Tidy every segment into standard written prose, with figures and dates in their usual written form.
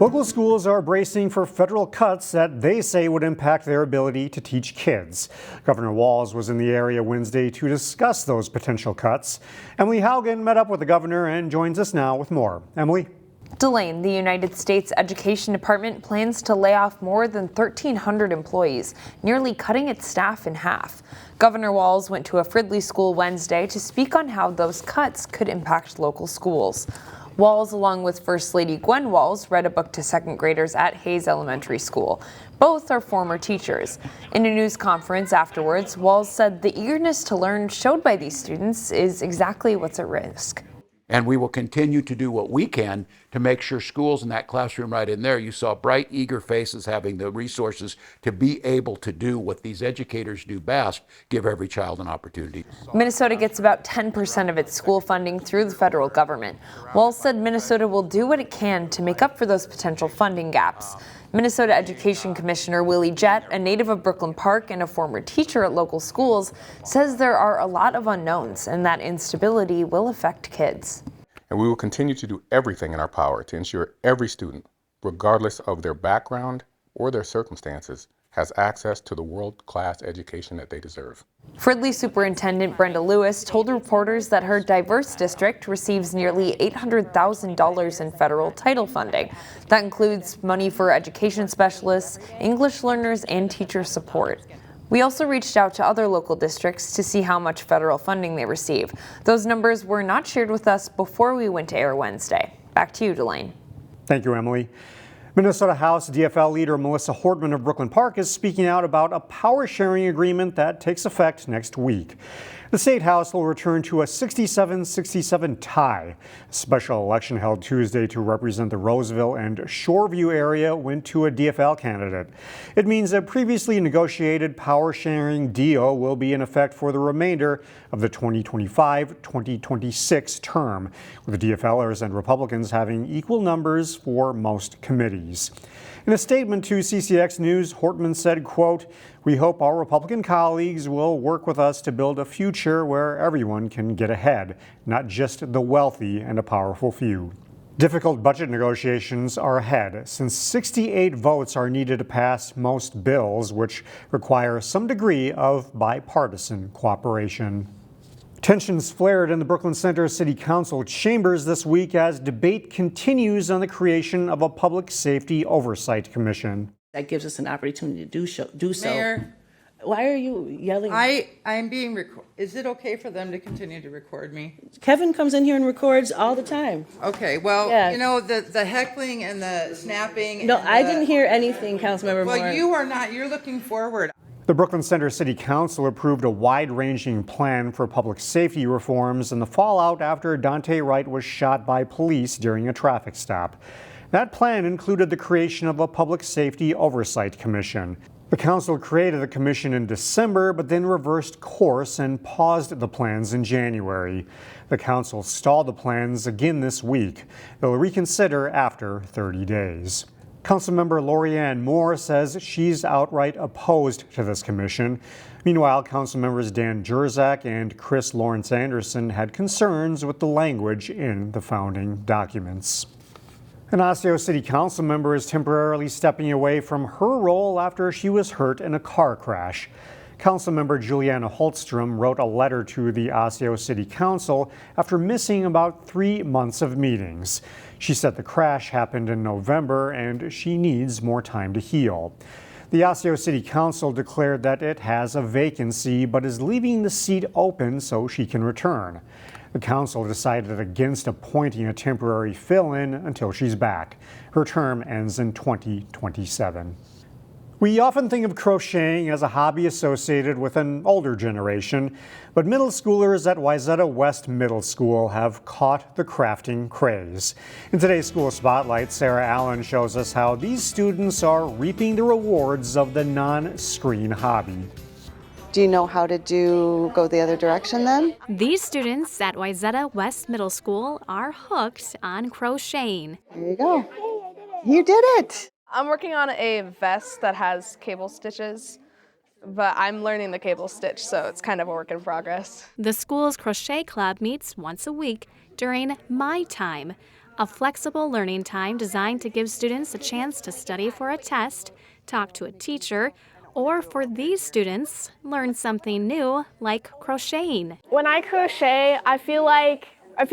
Local schools are bracing for federal cuts that they say would impact their ability to teach kids. Governor Walz was in the area Wednesday to discuss those potential cuts. Emily Haugen met up with the governor and joins us now with more. Emily? Delane, the United States Education Department plans to lay off more than 1,300 employees, nearly cutting its staff in half. Governor Walz went to a Fridley school Wednesday to speak on how those cuts could impact local schools. Walz, along with First Lady Gwen Walz, read a book to second graders at Hayes Elementary School. Both are former teachers. In a news conference afterwards, Walz said the eagerness to learn showed by these students is exactly what's at risk. And we will continue to do what we can to make sure schools in that classroom right in there, you saw bright, eager faces having the resources to be able to do what these educators do best, give every child an opportunity. Minnesota gets about 10% of its school funding through the federal government. Walz said Minnesota will do what it can to make up for those potential funding gaps. Minnesota Education Commissioner Willie Jett, a native of Brooklyn Park and a former teacher at local schools, says there are a lot of unknowns and that instability will affect kids. And we will continue to do everything in our power to ensure every student, regardless of their background or their circumstances, has access to the world-class education that they deserve. Fridley Superintendent Brenda Lewis told reporters that her diverse district receives nearly $800,000 in federal title funding. That includes money for education specialists, English learners, and teacher support. We also reached out to other local districts to see how much federal funding they receive. Those numbers were not shared with us before we went to air Wednesday. Back to you, Delane. Thank you, Emily. Minnesota House DFL leader Melissa Hortman of Brooklyn Park is speaking out about a power sharing agreement that takes effect next week. The State House will return to a 67-67 tie. A special election held Tuesday to represent the Roseville and Shoreview area went to a DFL candidate. It means a previously negotiated power sharing deal will be in effect for the remainder of the 2025-2026 term, with the DFLers and Republicans having equal numbers for most committees. In a statement to CCX News, Hortman said, quote, "We hope our Republican colleagues will work with us to build a future where everyone can get ahead, not just the wealthy and a powerful few." Difficult budget negotiations are ahead, since 68 votes are needed to pass most bills, which require some degree of bipartisan cooperation. Tensions flared in the Brooklyn Center City Council chambers this week as debate continues on the creation of a Public Safety Oversight Commission. That gives us an opportunity to do so. Mayor, why are you yelling? I'm being recorded. Is it okay for them to continue to record me? Kevin comes in here and records all the time. Okay, well, Yeah. you know, the heckling and the snapping. No, and I didn't hear anything, Councilmember Moore. Well, you are not. You're looking forward. The Brooklyn Center City Council approved a wide-ranging plan for public safety reforms in the fallout after Dante Wright was shot by police during a traffic stop. That plan included the creation of a Public Safety Oversight Commission. The council created the commission in December, but then reversed course and paused the plans in January. The council stalled the plans again this week. They'll reconsider after 30 days. Councilmember Lorianne Moore says she's outright opposed to this commission. Meanwhile, Councilmembers Dan Jerzak and Chris Lawrence Anderson had concerns with the language in the founding documents. An Osseo City Council member is temporarily stepping away from her role after she was hurt in a car crash. Councilmember Juliana Holtstrom wrote a letter to the Osseo City Council after missing about 3 months of meetings. She said the crash happened in November and she needs more time to heal. The Osseo City Council declared that it has a vacancy but is leaving the seat open so she can return. The council decided against appointing a temporary fill-in until she's back. Her term ends in 2027. We often think of crocheting as a hobby associated with an older generation, but middle schoolers at Wayzata West Middle School have caught the crafting craze. In today's School Spotlight, Sarah Allen shows us how these students are reaping the rewards of the non-screen hobby. Do you know how to go the other direction then? These students at Wayzata West Middle School are hooked on crocheting. There you go. You did it! I'm working on a vest that has cable stitches, but I'm learning the cable stitch, so it's kind of a work in progress. The school's crochet club meets once a week during My Time. a flexible learning time designed to give students a chance to study for a test, talk to a teacher, or for these students, learn something new like crocheting. When I crochet, I feel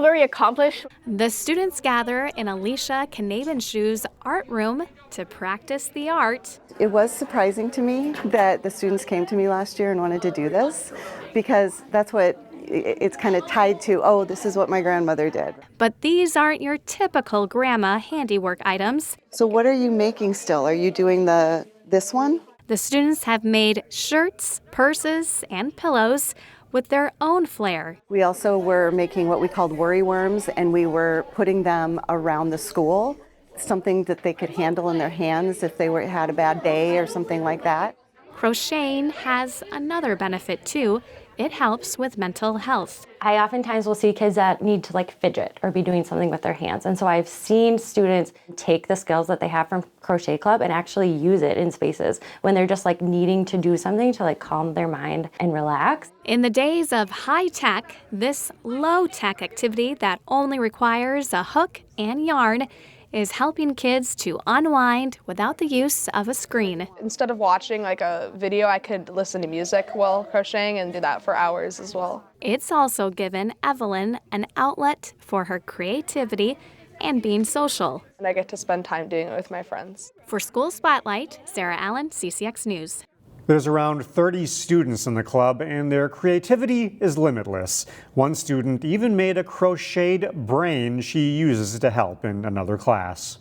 very accomplished. The students gather in Alicia Knabenschuh's art room to practice the art. It was surprising to me that the students came to me last year and wanted to do this, because that's what it's kind of tied to, oh, this is what my grandmother did. But these aren't your typical grandma handiwork items. So what are you making still? Are you doing this one? The students have made shirts, purses, and pillows with their own flair. We also were making what we called worry worms, and we were putting them around the school, something that they could handle in their hands if they had a bad day or something like that. Crocheting has another benefit too. It helps with mental health. I oftentimes will see kids that need to fidget or be doing something with their hands. And so I've seen students take the skills that they have from Crochet Club and actually use it in spaces when they're just needing to do something to calm their mind and relax. In the days of high tech, this low tech activity that only requires a hook and yarn is helping kids to unwind without the use of a screen. Instead of watching a video, I could listen to music while crocheting and do that for hours as well. It's also given Evelyn an outlet for her creativity and being social. And I get to spend time doing it with my friends. For School Spotlight, Sarah Allen, CCX News. There's around 30 students in the club, and their creativity is limitless. One student even made a crocheted brain she uses to help in another class.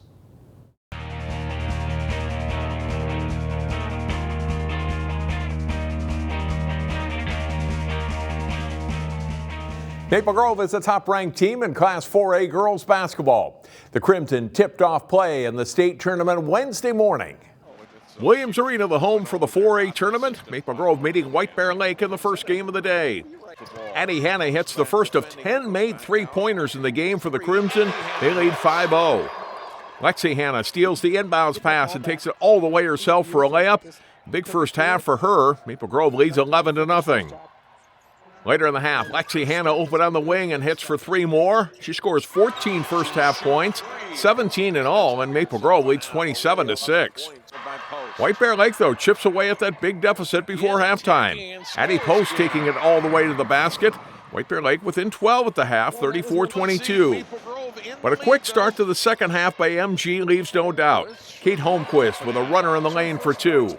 Maple Grove is the top-ranked team in Class 4A girls basketball. The Crimson tipped off play in the state tournament Wednesday morning. Williams Arena, the home for the 4A tournament. Maple Grove meeting White Bear Lake in the first game of the day. Addie Hanna hits the first of 10 made three-pointers in the game for the Crimson. They lead 5-0. Lexi Hanna steals the inbounds pass and takes it all the way herself for a layup. Big first half for her. Maple Grove leads 11-0. Later in the half, Lexi Hanna opened on the wing and hits for 3 more. She scores 14 first half points, 17 in all, and Maple Grove leads 27-6. White Bear Lake, though, chips away at that big deficit before halftime. Addie Post taking it all the way to the basket. White Bear Lake within 12 at the half, 34-22. But a quick start to the second half by MG leaves no doubt. Kate Holmquist with a runner in the lane for 2.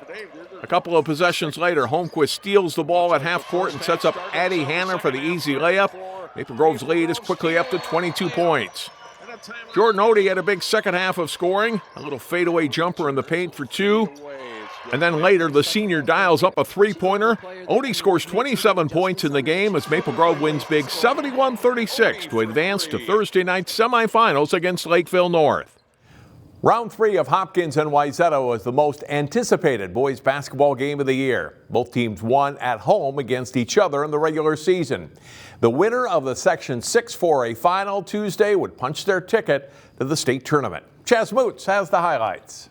A couple of possessions later, Holmquist steals the ball at half court and sets up Addie Hanna for the easy layup. Maple Grove's lead is quickly up to 22 points. Jordan Odie had a big second half of scoring, a little fadeaway jumper in the paint for 2. And then later, the senior dials up a three-pointer. Odie scores 27 points in the game as Maple Grove wins big 71-36 to advance to Thursday night semifinals against Lakeville North. Round 3 of Hopkins and Wayzata was the most anticipated boys basketball game of the year. Both teams won at home against each other in the regular season. The winner of the Section 6 4A final Tuesday would punch their ticket to the state tournament. Chaz Moots has the highlights.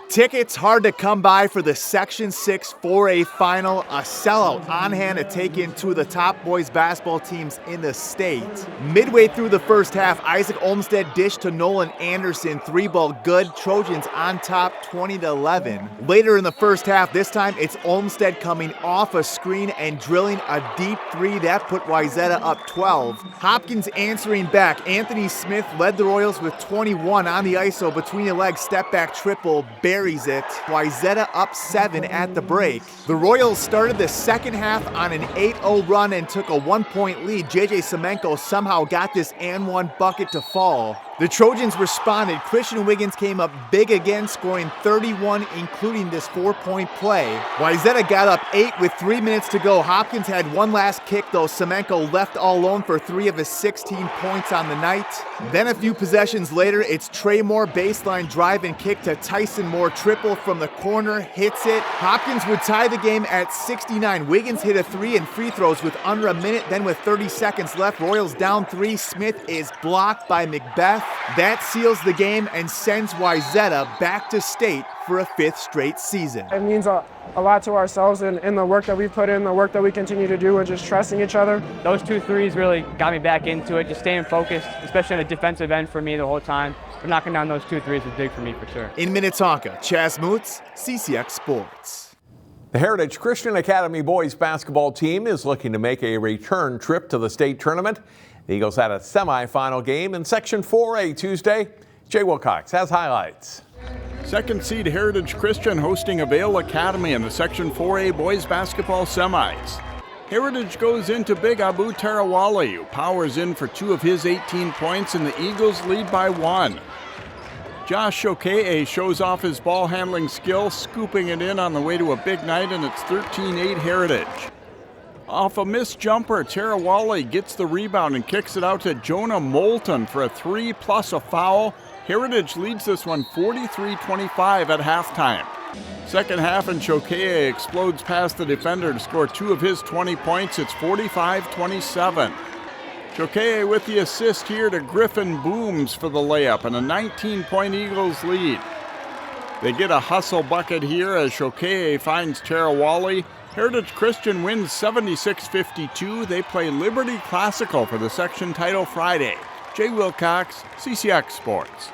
Tickets hard to come by for the Section 6 4A final, a sellout on hand to take in 2 of the top boys basketball teams in the state. Midway through the first half, Isaac Olmstead dished to Nolan Anderson, 3-ball good, Trojans on top 20-11. Later in the first half, this time it's Olmstead coming off a screen and drilling a deep 3 that put Wayzata up 12. Hopkins answering back, Anthony Smith led the Royals with 21 on the ISO between the legs, step back triple, buries it. Wayzata up 7 at the break. The Royals started the second half on an 8-0 run and took a 1-point lead. JJ Semenko somehow got this and one bucket to fall. The Trojans responded. Christian Wiggins came up big again, scoring 31, including this 4-point play. Wayzata got up 8 with 3 minutes to go. Hopkins had one last kick, though Semenko left all alone for 3 of his 16 points on the night. Then a few possessions later, it's Trey Moore baseline drive and kick to Tyson Moore, triple from the corner, hits it. Hopkins would tie the game at 69. Wiggins hit a 3 and free throws with under a minute. Then with 30 seconds left, Royals down 3. Smith is blocked by Macbeth. That seals the game and sends Wayzata back to state for a 5th straight season. It means a a lot to ourselves in the work that we put in, the work that we continue to do, and just trusting each other. Those 2 threes really got me back into it, just staying focused, especially on the defensive end for me the whole time. But knocking down those 2 threes was big for me for sure. In Minnetonka, Chaz Moots, CCX Sports. The Heritage Christian Academy boys basketball team is looking to make a return trip to the state tournament. The Eagles had a semifinal game in Section 4A Tuesday. Jay Wilcox has highlights. Second seed Heritage Christian hosting Avail Academy in the Section 4A boys basketball semis. Heritage goes into Big Abu Tarawali, who powers in for 2 of his 18 points, and the Eagles lead by 1. Josh Shokeye shows off his ball handling skill, scooping it in on the way to a big night, and it's 13-8 Heritage. Off a missed jumper, Tarawali gets the rebound and kicks it out to Jonah Moulton for a 3 plus a foul. Heritage leads this one 43-25 at halftime. Second half, and Shokeye explodes past the defender to score 2 of his 20 points. It's 45-27. Shokeye with the assist here to Griffin Booms for the layup and a 19-point Eagles lead. They get a hustle bucket here as Shokeye finds Tarawali. Heritage Christian wins 76-52. They play Liberty Classical for the section title Friday. Jay Wilcox, CCX Sports.